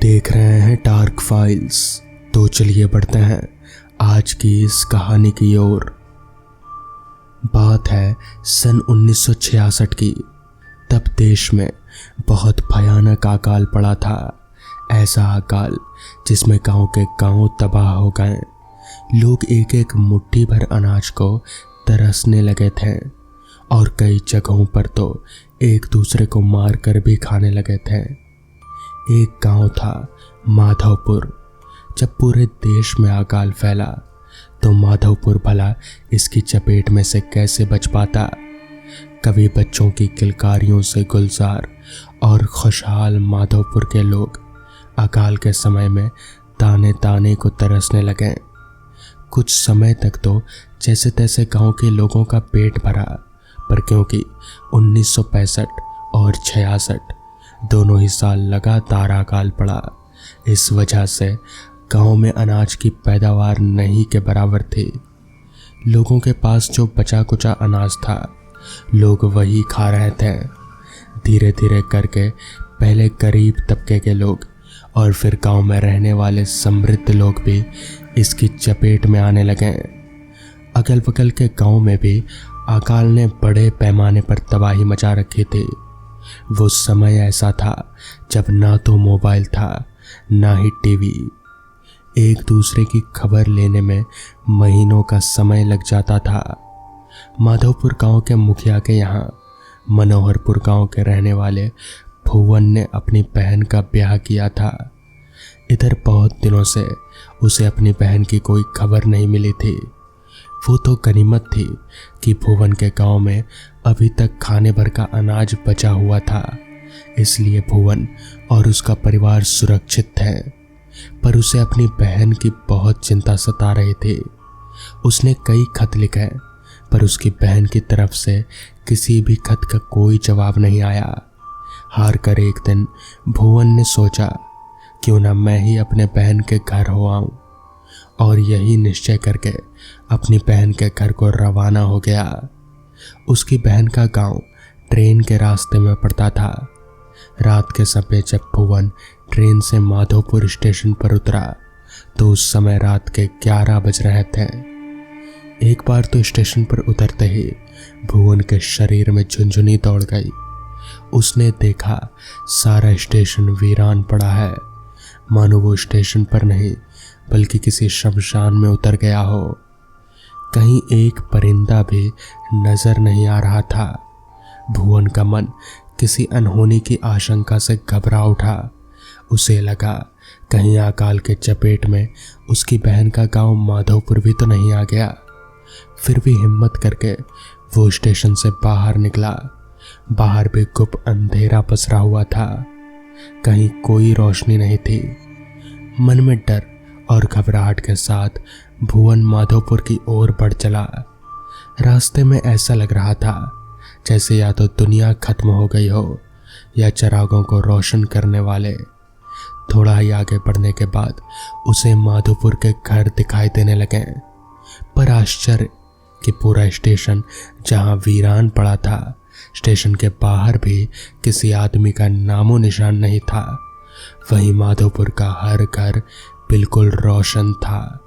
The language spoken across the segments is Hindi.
देख रहे हैं डार्क फाइल्स। तो चलिए बढ़ते हैं आज की इस कहानी की ओर। बात है सन 1966 की। तब देश में बहुत भयानक अकाल पड़ा था। ऐसा अकाल जिसमें गांव के गांव तबाह हो गए। लोग एक एक मुट्ठी भर अनाज को तरसने लगे थे और कई जगहों पर तो एक दूसरे को मार कर भी खाने लगे थे। एक गांव था माधवपुर। जब पूरे देश में अकाल फैला तो माधवपुर भला इसकी चपेट में से कैसे बच पाता। कभी बच्चों की किलकारियों से गुलजार और खुशहाल माधवपुर के लोग अकाल के समय में ताने ताने को तरसने लगे। कुछ समय तक तो जैसे तैसे गांव के लोगों का पेट भरा, पर क्योंकि 1965 और 66 दोनों ही साल लगातार अकाल पड़ा, इस वजह से गांव में अनाज की पैदावार नहीं के बराबर थी। लोगों के पास जो बचा कुचा अनाज था लोग वही खा रहे थे। धीरे धीरे करके पहले गरीब तबके के लोग और फिर गांव में रहने वाले समृद्ध लोग भी इसकी चपेट में आने लगे। अगल बगल के गांव में भी अकाल ने बड़े पैमाने पर तबाही मचा रखी थी। वो समय ऐसा था जब ना तो मोबाइल था ना ही टीवी। एक दूसरे की खबर लेने में महीनों का समय लग जाता था। माधवपुर गांव के मुखिया के यहाँ मनोहरपुर गांव के रहने वाले भुवन ने अपनी बहन का ब्याह किया था। इधर बहुत दिनों से उसे अपनी बहन की कोई खबर नहीं मिली थी। वो तो गनीमत थी कि भुवन के गांव में अभी तक खाने भर का अनाज बचा हुआ था, इसलिए भुवन और उसका परिवार सुरक्षित थे। पर उसे अपनी बहन की बहुत चिंता सता रही थी। उसने कई खत लिखे, पर उसकी बहन की तरफ से किसी भी खत का कोई जवाब नहीं आया। हार कर एक दिन भुवन ने सोचा क्यों ना मैं ही अपने बहन के घर हो आऊं, और यही निश्चय करके अपनी बहन के घर को रवाना हो गया। उसकी बहन का गांव ट्रेन के रास्ते में पड़ता था। रात के समय जब भुवन ट्रेन से माधवपुर स्टेशन पर उतरा तो उस समय रात के 11 बज रहे थे। एक बार तो स्टेशन पर उतरते ही भुवन के शरीर में झुनझुनी दौड़ गई। उसने देखा सारा स्टेशन वीरान पड़ा है, मानो वो स्टेशन पर नहीं बल्कि किसी शमशान में उतर गया हो। कहीं एक परिंदा भी नजर नहीं आ रहा था। भुवन का मन किसी अनहोनी की आशंका से घबरा उठा। उसे लगा कहीं अकाल के चपेट में उसकी बहन का गांव माधवपुर भी तो नहीं आ गया। फिर भी हिम्मत करके वो स्टेशन से बाहर निकला। बाहर भी गुप अंधेरा पसरा हुआ था, कहीं कोई रोशनी नहीं थी। मन में डर और घबराहट के साथ भुवन माधवपुर की ओर बढ़ चला। रास्ते में ऐसा लग रहा था जैसे या तो दुनिया खत्म हो गई हो या चिरागों को रोशन करने वाले। थोड़ा ही आगे बढ़ने के बाद उसे माधवपुर के घर दिखाई देने लगे। पर आश्चर्य कि पूरा स्टेशन जहां वीरान पड़ा था, स्टेशन के बाहर भी किसी आदमी का नामो निशान नहीं था। वहीं माधवपुर का हर घर बिल्कुल रोशन था।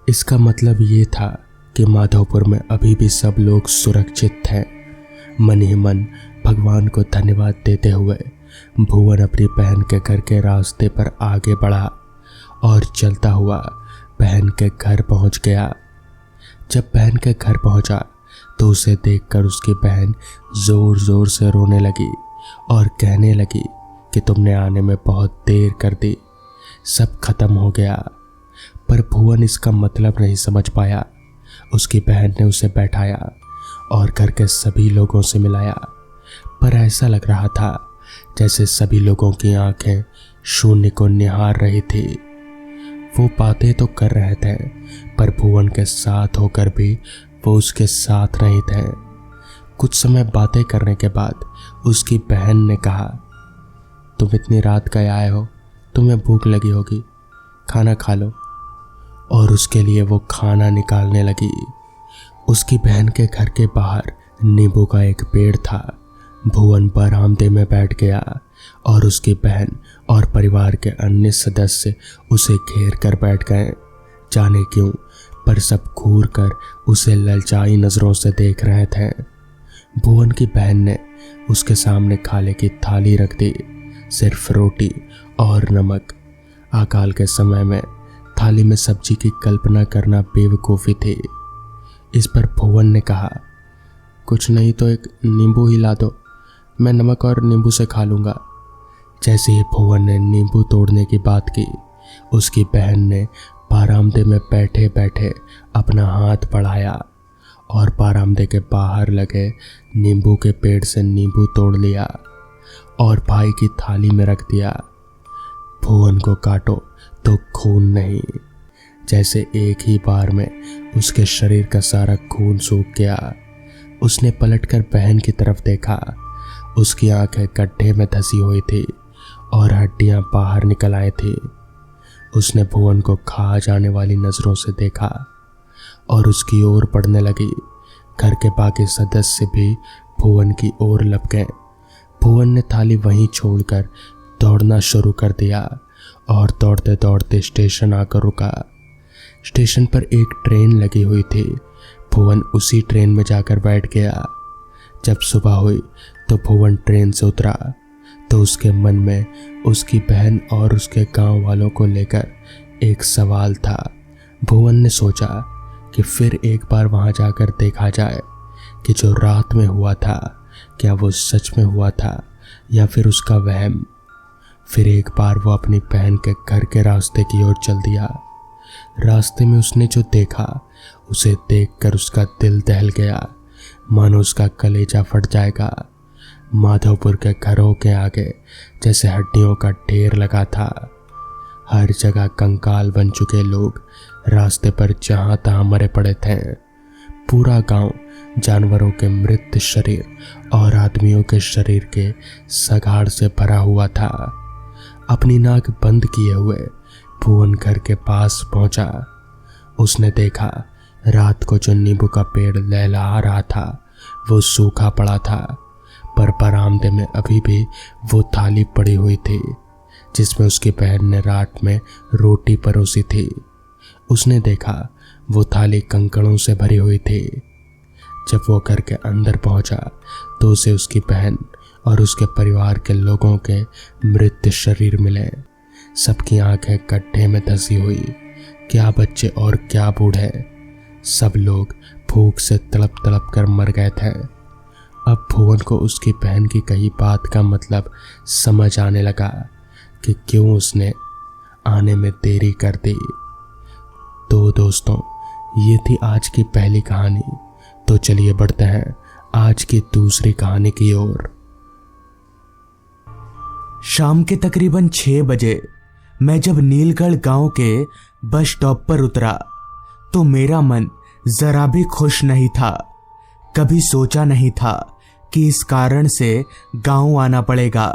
इसका मतलब ये था कि माधवपुर में अभी भी सब लोग सुरक्षित थे। मन ही मन भगवान को धन्यवाद देते हुए भुवन अपनी बहन के घर के रास्ते पर आगे बढ़ा और चलता हुआ बहन के घर पहुंच गया। जब बहन के घर पहुंचा तो उसे देखकर उसकी बहन जोर जोर से रोने लगी और कहने लगी कि तुमने आने में बहुत देर कर दी, सब खत्म हो गया। पर भुवन इसका मतलब नहीं समझ पाया। उसकी बहन ने उसे बैठाया और घर के सभी लोगों से मिलाया, पर ऐसा लग रहा था जैसे सभी लोगों की आंखें शून्य को निहार रही थी। वो बातें तो कर रहे थे, पर भुवन के साथ होकर भी वो उसके साथ नहीं थे। कुछ समय बातें करने के बाद उसकी बहन ने कहा, तुम इतनी रात का आए हो, तुम्हें भूख लगी होगी, खाना खा लो। और उसके लिए वो खाना निकालने लगी। उसकी बहन के घर के बाहर नींबू का एक पेड़ था भुवन बरामदे में बैठ गया और उसकी बहन और परिवार के अन्य सदस्य उसे घेर कर बैठ गए। जाने क्यों, पर सब घूर कर उसे ललचाई नजरों से देख रहे थे। भुवन की बहन ने उसके सामने खाने की थाली रख दी, सिर्फ रोटी और नमक। अकाल के समय में थाली में सब्जी की कल्पना करना बेवकूफ़ी थी। इस पर भुवन ने कहा, कुछ नहीं तो एक नींबू ही ला दो, मैं नमक और नींबू से खा लूँगा। जैसे ही भुवन ने नींबू तोड़ने की बात की, उसकी बहन ने बरामदे में बैठे बैठे अपना हाथ बढ़ाया और बरामदे के बाहर लगे नींबू के पेड़ से नींबू तोड़ लिया और भाई की थाली में रख दिया। भुवन को काटो तो खून नहीं। जैसे एक ही बार में उसके शरीर का सारा खून सूख गया। उसने पलटकर बहन की तरफ देखा। उसकी आंखें गड्ढे में धंसी हुई थी और हड्डियां बाहर निकल आई थी। उसने भुवन को खा जाने वाली नजरों से देखा और उसकी ओर बढ़ने लगी। घर के बाकी सदस्य भी भुवन की ओर लप गए। भुवन ने थाली वहीं छोड़कर दौड़ना शुरू कर दिया और दौड़ते दौड़ते स्टेशन आकर रुका। स्टेशन पर एक ट्रेन लगी हुई थी। भुवन उसी ट्रेन में जाकर बैठ गया। जब सुबह हुई तो भुवन ट्रेन से उतरा तो उसके मन में उसकी बहन और उसके गांव वालों को लेकर एक सवाल था। भुवन ने सोचा कि फिर एक बार वहां जाकर देखा जाए कि जो रात में हुआ था क्या वो सच में हुआ था या फिर उसका वहम। फिर एक बार वो अपनी बहन के घर के रास्ते की ओर चल दिया। रास्ते में उसने जो देखा उसे देखकर उसका दिल दहल गया, मानो उसका कलेजा फट जाएगा। माधवपुर के घरों के आगे जैसे हड्डियों का ढेर लगा था। हर जगह कंकाल बन चुके लोग रास्ते पर जहां तहां मरे पड़े थे। पूरा गांव जानवरों के मृत शरीर और आदमियों के शरीर के सगाड़ से भरा हुआ था। अपनी नाक बंद किए हुए भुवन घर के पास पहुंचा। उसने देखा रात को जो नींबू का पेड़ लहलहा रहा था वो सूखा पड़ा था, पर बरामदे में अभी भी वो थाली पड़ी हुई थी जिसमें उसकी बहन ने रात में रोटी परोसी थी। उसने देखा वो थाली कंकड़ों से भरी हुई थी। जब वो घर के अंदर पहुंचा तो उसे उसकी बहन और उसके परिवार के लोगों के मृत शरीर मिले। सबकी आंखें गड्ढे में धंसी हुई, क्या बच्चे और क्या बूढ़े। सब लोग भूख से तड़प तड़प कर मर गए थे। अब भुवन को उसकी बहन की कही बात का मतलब समझ आने लगा कि क्यों उसने आने में देरी कर दी। तो दोस्तों, ये थी आज की पहली कहानी। तो चलिए बढ़ते हैं आज की दूसरी कहानी की ओर। शाम के तकरीबन 6 बजे मैं जब नीलगढ़ गांव के बस स्टॉप पर उतरा तो मेरा मन जरा भी खुश नहीं था। कभी सोचा नहीं था कि इस कारण से गांव आना पड़ेगा।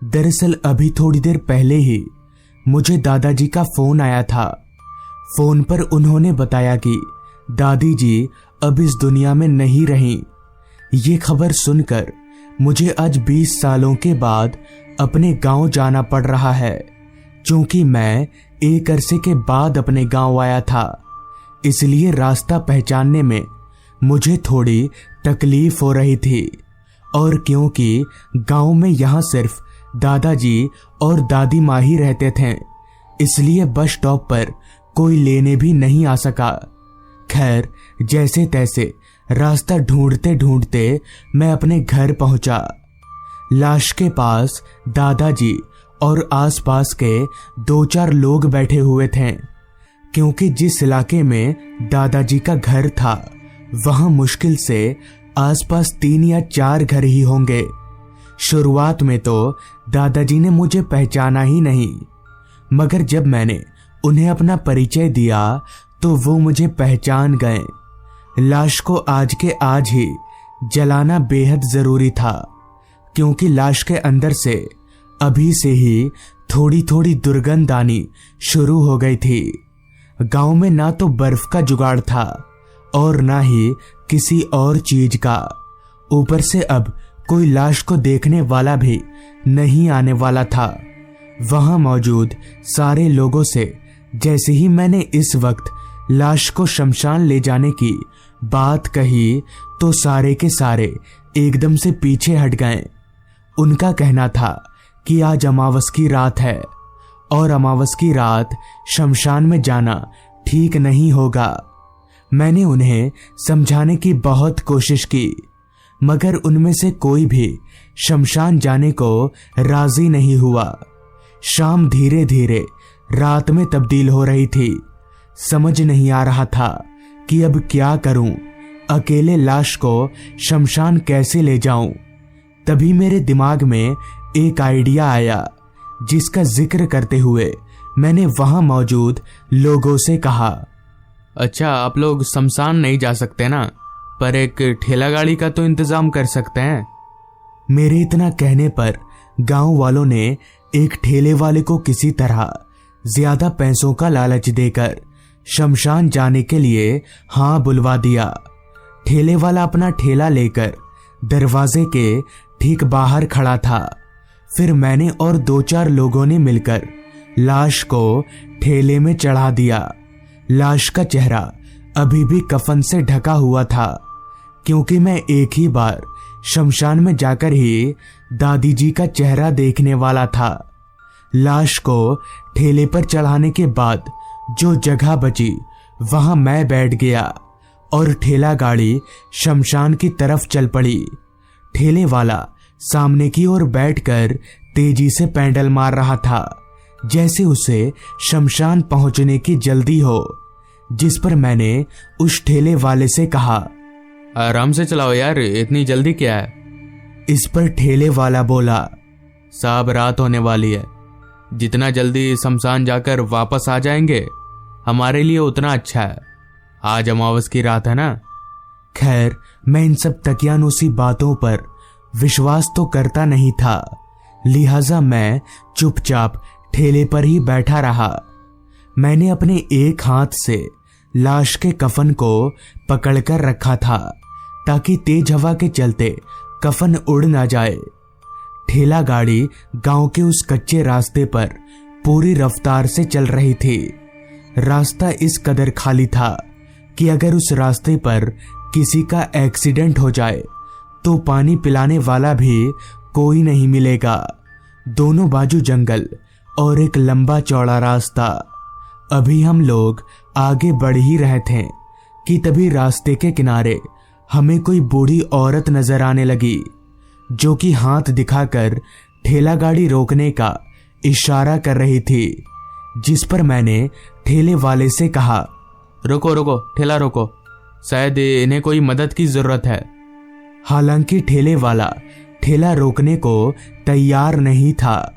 दरअसल अभी थोड़ी देर पहले ही मुझे दादाजी का फोन आया था। फोन पर उन्होंने बताया कि दादी जी अब इस दुनिया में नहीं रहीं। ये खबर सुनकर मुझे आज 20 सालों के बाद अपने गांव जाना पड़ रहा है, क्योंकि मैं एक अरसे के बाद अपने गांव आया था। इसलिए रास्ता पहचानने में मुझे थोड़ी तकलीफ हो रही थी। और क्योंकि गांव में यहाँ सिर्फ दादाजी और दादी माँ ही रहते थे, इसलिए बस स्टॉप पर कोई लेने भी नहीं आ सका। खैर, जैसे तैसे रास्ता ढूंढते ढूंढते मैं अपने घर पहुंचा। लाश के पास दादाजी और आसपास के 2-4 लोग बैठे हुए थे, क्योंकि जिस इलाके में दादाजी का घर था वहां मुश्किल से आसपास 3 या 4 घर ही होंगे। शुरुआत में तो दादाजी ने मुझे पहचाना ही नहीं, मगर जब मैंने उन्हें अपना परिचय दिया तो वो मुझे पहचान गए। लाश को आज के आज ही जलाना बेहद जरूरी था, क्योंकि लाश के अंदर से अभी से ही थोड़ी थोड़ी दुर्गंध आनी शुरू हो गई थी। गांव में ना तो बर्फ का जुगाड़ था और ना ही किसी और चीज का। ऊपर से अब कोई लाश को देखने वाला भी नहीं आने वाला था। वहां मौजूद सारे लोगों से जैसे ही मैंने इस वक्त लाश को शमशान ले जाने की बात कही तो सारे के सारे एकदम से पीछे हट गए। उनका कहना था कि आज अमावस की रात है और अमावस की रात शमशान में जाना ठीक नहीं होगा। मैंने उन्हें समझाने की बहुत कोशिश की, मगर उनमें से कोई भी शमशान जाने को राजी नहीं हुआ। शाम धीरे धीरे रात में तब्दील हो रही थी। समझ नहीं आ रहा था कि अब क्या करूं, अकेले लाश को शमशान कैसे ले जाऊं। तभी मेरे दिमाग में एक आइडिया आया, जिसका जिक्र करते हुए मैंने वहां मौजूद लोगों से कहा, अच्छा आप लोग शमशान नहीं जा सकते ना, पर एक ठेला गाड़ी का तो इंतजाम कर सकते हैं। मेरे इतना कहने पर गांव वालों ने एक ठेले वाले को किसी तरह ज्यादा पैसों का लालच देकर शमशान जाने के लिए हां बुलवा दिया। ठेले वाला अपना ठेला लेकर दरवाजे के ठीक बाहर खड़ा था। फिर मैंने और 2-4 लोगों ने मिलकर लाश को ठेले में चढ़ा दिया। लाश का चेहरा अभी भी कफन से ढका हुआ था, क्योंकि मैं एक ही बार शमशान में जाकर ही दादी जी का चेहरा देखने वाला था। लाश को ठेले पर चढ़ाने के बाद जो जगह बची वहां मैं बैठ गया और ठेला गाड़ी शमशान की तरफ चल पड़ी। ठेले वाला सामने की ओर बैठकर तेजी से पैडल मार रहा था, जैसे उसे शमशान पहुंचने की जल्दी हो। जिस पर मैंने उस ठेले वाले से कहा, आराम से चलाओ यार, इतनी जल्दी क्या है। इस पर ठेले वाला बोला, साहब रात होने वाली है, जितना जल्दी शमशान जाकर वापस आ जाएंगे हमारे लिए उतना अच्छा है। आज अमावस की रात है ना। खैर मैं इन सब तकियानुसी बातों पर विश्वास तो करता नहीं था, लिहाजा मैं चुपचाप ठेले पर ही बैठा रहा। मैंने अपने एक हाथ से लाश के कफन को पकड़कर रखा था, ताकि तेज हवा के चलते कफन उड़ ना जाए। ठेला गाड़ी गांव के उस कच्चे रास्ते पर पूरी रफ्तार से चल रही थी। रास्ता इस कदर खाली था कि अगर उस रास्ते पर किसी का एक्सीडेंट हो जाए तो पानी पिलाने वाला भी कोई नहीं मिलेगा। दोनों बाजू जंगल और एक लंबा चौड़ा रास्ता। अभी हम लोग आगे बढ़ ही रहे थे कि तभी रास्ते के किनारे हमें कोई बूढ़ी औरत नजर आने लगी, जो कि हाथ दिखाकर ठेला गाड़ी रोकने का इशारा कर रही थी। जिस पर मैंने ठेले वाले से कहा, रुको रुको, ठेला रोको, शायद इन्हें कोई मदद की जरूरत है। हालांकि ठेले वाला ठेला रोकने को तैयार नहीं था,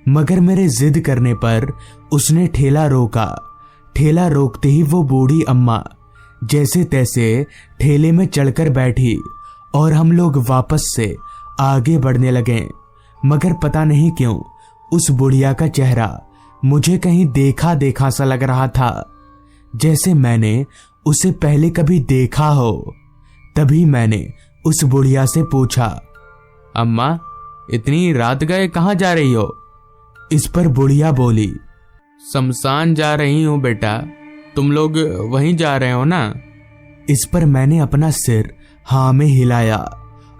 मगर मेरे जिद करने पर उसने ठेला रोका। ठेला रोकते ही वो बूढ़ी अम्मा जैसे तैसे ठेले में चढ़कर बैठी और हम लोग वापस से आगे बढ़ने लगे। मगर पता नहीं क्यों उस बुढ़िया का चेहरा मुझे कहीं देखा देखा सा लग रहा था, जैसे मैंने उसे पहले कभी देखा हो। तभी मैंने उस बुढ़िया से पूछा, अम्मा इतनी रात गए कहाँ जा रही हो। इस पर बुढ़िया बोली, शमशान जा रही हूँ बेटा, तुम लोग वहीं जा रहे हो ना। इस पर मैंने अपना सिर हाँ में हिलाया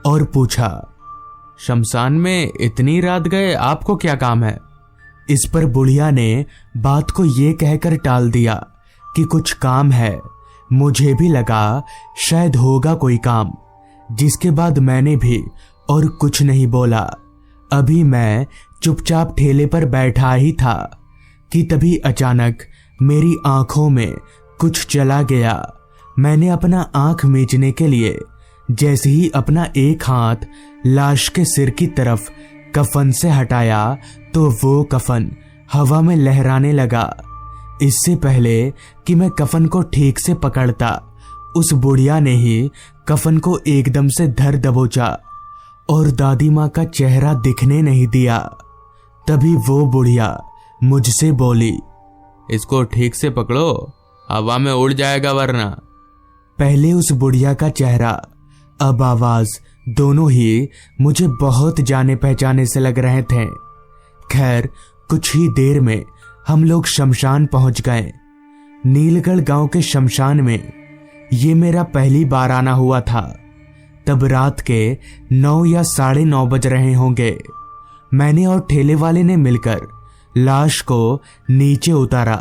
और पूछा, शमशान में इतनी रात गए आपको क्या काम है। इस पर बुढ़िया ने बात को ये कहकर टाल दिया कि कुछ काम है। मुझे भी लगा शायद होगा कोई काम, जिसके बाद मैंने भी और कुछ नहीं बोला। अभी मैं चुपचाप ठेले पर बैठा ही था कि तभी अचानक मेरी आंखों में कुछ चला गया। मैंने अपना आंख मीचने के लिए जैसे ही अपना एक हाथ लाश के सिर की तरफ कफन से हटाया तो वो कफन हवा में लहराने लगा। इससे पहले कि मैं कफन को ठीक से पकड़ता, उस बुढ़िया ने ही कफन को एकदम से धर दबोचा और दादी माँ का चेहरा दिखने नहीं दिया। तभी वो बुढ़िया मुझसे बोली, इसको ठीक से पकड़ो, हवा में उड़ जाएगा वरना। पहले उस बुढ़िया का चेहरा, अब आवाज दोनों ही मुझे बहुत जाने पहचाने से लग रहे थे। खैर, कुछ ही देर में हम लोग शमशान पहुंच गए। नीलगढ़ गांव के शमशान में ये मेरा पहली बार आना हुआ था। तब रात के 9 या 9:30 बज रहे होंगे। मैंने और ठेले वाले ने मिलकर लाश को नीचे उतारा।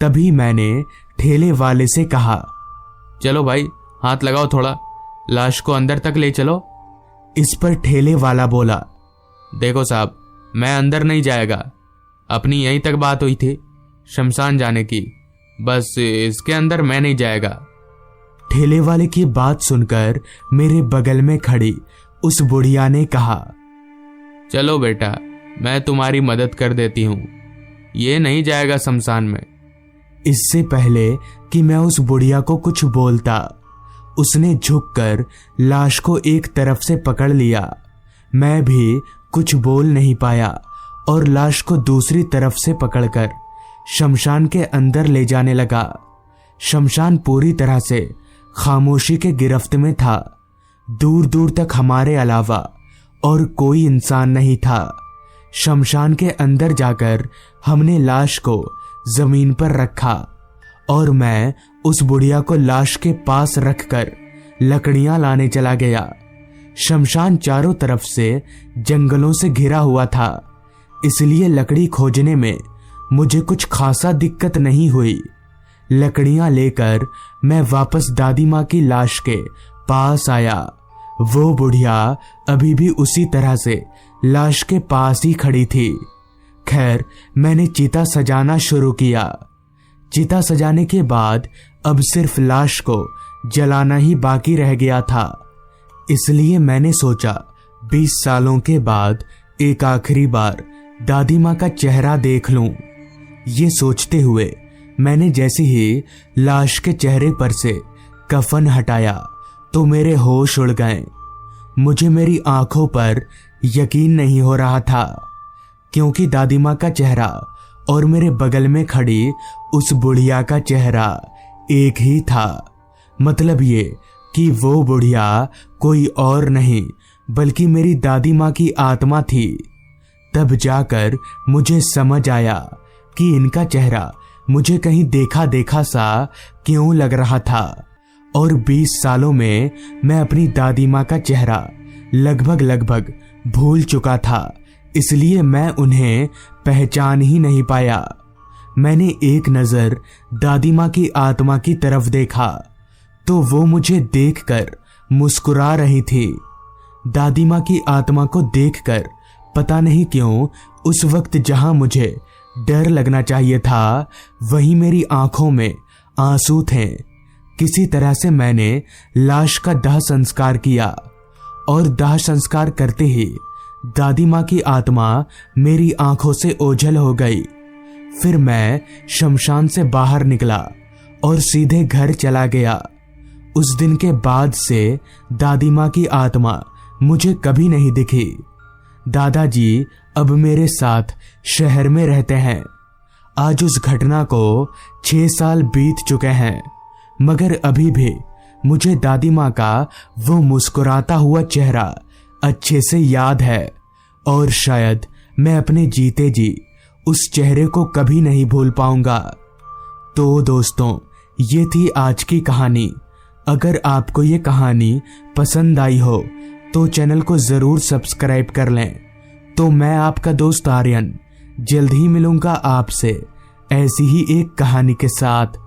तभी मैंने ठेले वाले से कहा, चलो भाई, हाथ लगाओ थोड़ा, लाश को अंदर तक ले चलो। इस पर ठेले वाला बोला, देखो साहब, मैं अंदर नहीं जाएगा, अपनी यहीं तक बात हुई थी शमशान जाने की, बस इसके अंदर मैं नहीं जाएगा। ठेले वाले की बात सुनकर मेरे बगल में खड़ी उस बुढ़िया ने कहा, चलो बेटा, मैं तुम्हारी मदद कर देती हूँ, ये नहीं जाएगा शमशान में। इससे पहले कि मैं उस बुढ़िया को कुछ बोलता, उसने झुककर लाश को एक तरफ से पकड़ लिया। मैं भी कुछ बोल नहीं पाया और लाश को दूसरी तरफ से पकड़कर शमशान के अंदर ले जाने लगा। शमशान पूरी तरह से खामोशी के गिरफ्त में था। दूर दूर तक हमारे अलावा और कोई इंसान नहीं था। शमशान के अंदर जाकर हमने लाश को जमीन पर रखा और मैं उस बुढ़िया को लाश के पास रखकर लकड़ियां लाने चला गया। शमशान चारों तरफ से जंगलों से घिरा हुआ था, इसलिए लकड़ी खोजने में मुझे कुछ खासा दिक्कत नहीं हुई। लकड़ियां लेकर मैं वापस दादी माँ की लाश के पास आया। वो बुढ़िया अभी भी उसी तरह से लाश के पास ही खड़ी थी। खैर, मैंने चिता सजाना शुरू किया। चिता सजाने के बाद अब सिर्फ लाश को जलाना ही बाकी रह गया था। इसलिए मैंने सोचा 20 सालों के बाद एक आखिरी बार दादी माँ का चेहरा देख लूं। ये सोचते हुए मैंने जैसे ही लाश के चेहरे पर से कफन हटाया तो मेरे होश उड़ गए। मुझे मेरी आंखों पर यकीन नहीं हो रहा था, क्योंकि दादी माँ का चेहरा और मेरे बगल में खड़ी उस बुढ़िया का चेहरा एक ही था। मतलब ये कि वो बुढ़िया कोई और नहीं बल्कि मेरी दादी माँ की आत्मा थी। तब जाकर मुझे समझ आया कि इनका चेहरा मुझे कहीं देखा देखा सा क्यों लग रहा था। और 20 सालों में मैं अपनी दादी माँ का चेहरा लगभग भूल चुका था, इसलिए मैं उन्हें पहचान ही नहीं पाया। मैंने एक नजर दादी माँ की आत्मा की तरफ देखा तो वो मुझे देखकर मुस्कुरा रही थी। दादी माँ की आत्मा को देखकर पता नहीं क्यों उस वक्त जहां मुझे डर लगना चाहिए था, वहीं मेरी आंखों में आंसू थे। किसी तरह से मैंने लाश का दाह संस्कार किया और दाह संस्कार करते ही दादी माँ की आत्मा मेरी आंखों से ओझल हो गई। फिर मैं शमशान से बाहर निकला और सीधे घर चला गया। उस दिन के बाद से दादी माँ की आत्मा मुझे कभी नहीं दिखी। दादाजी अब मेरे साथ शहर में रहते हैं। आज उस घटना को 6 साल बीत चुके हैं, मगर अभी भी मुझे दादी माँ का वो मुस्कुराता हुआ चेहरा अच्छे से याद है और शायद मैं अपने जीते जी उस चेहरे को कभी नहीं भूल पाऊंगा। तो दोस्तों, ये थी आज की कहानी। अगर आपको ये कहानी पसंद आई हो तो चैनल को जरूर सब्सक्राइब कर लें। तो मैं आपका दोस्त आर्यन जल्द ही मिलूंगा आपसे ऐसी ही एक कहानी के साथ।